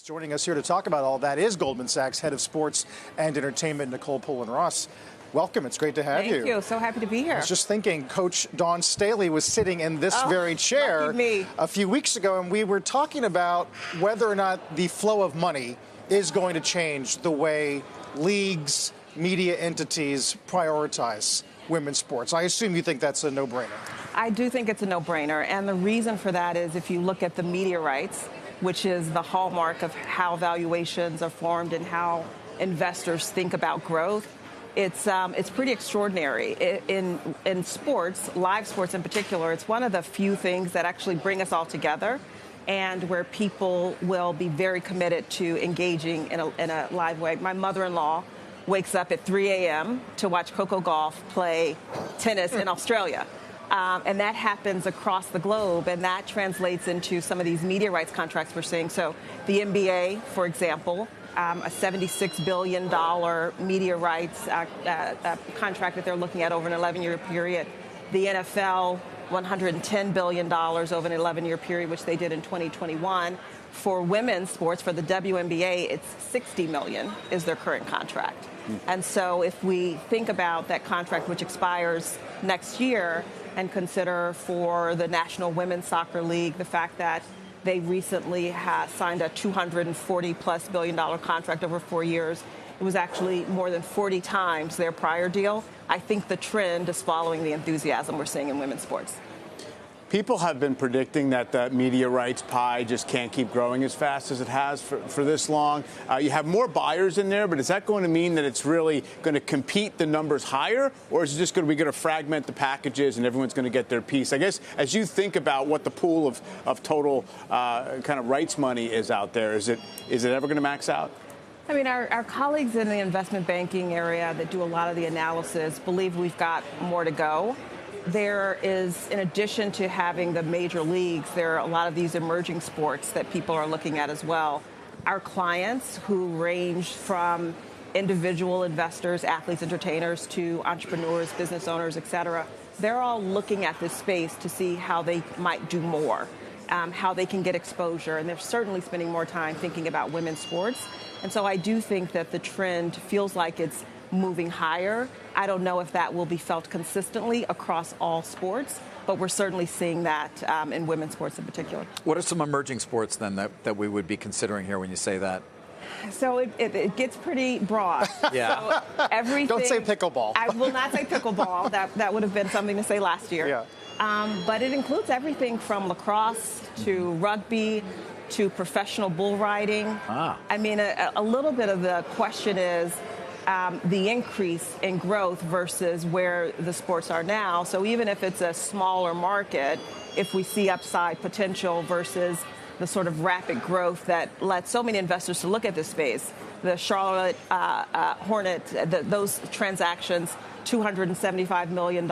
Joining us here to talk about all that is Goldman Sachs Head of Sports and Entertainment, Nicole Pullen Ross. Welcome. It's great to have you. Thank you. So happy to be here. I was just thinking, Coach Dawn Staley was sitting in this very chair a few weeks ago, and we were talking about whether or not the flow of money is going to change the way leagues, media entities prioritize women's sports. I assume you think that's a no-brainer. I do think it's a no-brainer, and the reason for that is if you look at the media rights, which is the hallmark of how valuations are formed and how investors think about growth, it's pretty extraordinary. In sports, live sports in particular, it's one of the few things that actually bring us all together and where people will be very committed to engaging in a live way. My mother-in-law wakes up at 3 a.m. to watch Coco Gauff play tennis in Australia. And that happens across the globe, and that translates into some of these media rights contracts we're seeing. So the NBA, for example, a $76 billion media rights contract that they're looking at over an 11-year period. The NFL, $110 billion over an 11-year period, which they did in 2021. For women's sports, for the WNBA, it's $60 million is their current contract. And so if we think about that contract, which expires next year, and consider for the National Women's Soccer League the fact that they recently signed a $240+ billion contract over 4 years. It was actually more than 40 times their prior deal. I think the trend is following the enthusiasm we're seeing in women's sports. People have been predicting that the media rights pie just can't keep growing as fast as it has for this long. You have more buyers in there, but is that going to mean that it's really going to compete the numbers higher, or is it just going to fragment the packages and everyone's going to get their piece? I guess as you think about what the pool of total kind of rights money is out there, is it ever going to max out? I mean, our colleagues in the investment banking area that do a lot of the analysis believe we've got more to go. There is, in addition to having the major leagues, there are a lot of these emerging sports that people are looking at as well. Our clients, who range from individual investors, athletes, entertainers, to entrepreneurs, business owners, et cetera, they're all looking at this space to see how they might do more, how they can get exposure, and they're certainly spending more time thinking about women's sports. And so I do think that the trend feels like it's moving higher. I don't know if that will be felt consistently across all sports, but we're certainly seeing that in women's sports in particular. What are some emerging sports then that we would be considering here when you say that? So it gets pretty broad. Yeah. So everything. Don't say pickleball. I will not say pickleball. That would have been something to say last year. Yeah. But it includes everything from lacrosse to rugby to professional bull riding. I mean, a little bit of the question is the increase in growth versus where the sports are now. So even if it's a smaller market, if we see upside potential versus the sort of rapid growth that led so many investors to look at this space, the Charlotte Hornet, those transactions, $275 million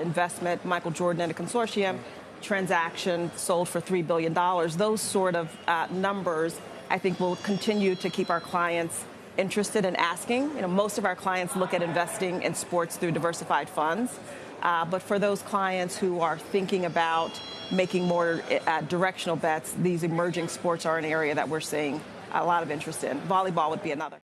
investment, Michael Jordan and a consortium, transaction sold for $3 billion. Those sort of numbers, I think, will continue to keep our clients interested in asking. You know, most of our clients look at investing in sports through diversified funds. But for those clients who are thinking about making more directional bets, these emerging sports are an area that we're seeing a lot of interest in. Volleyball would be another.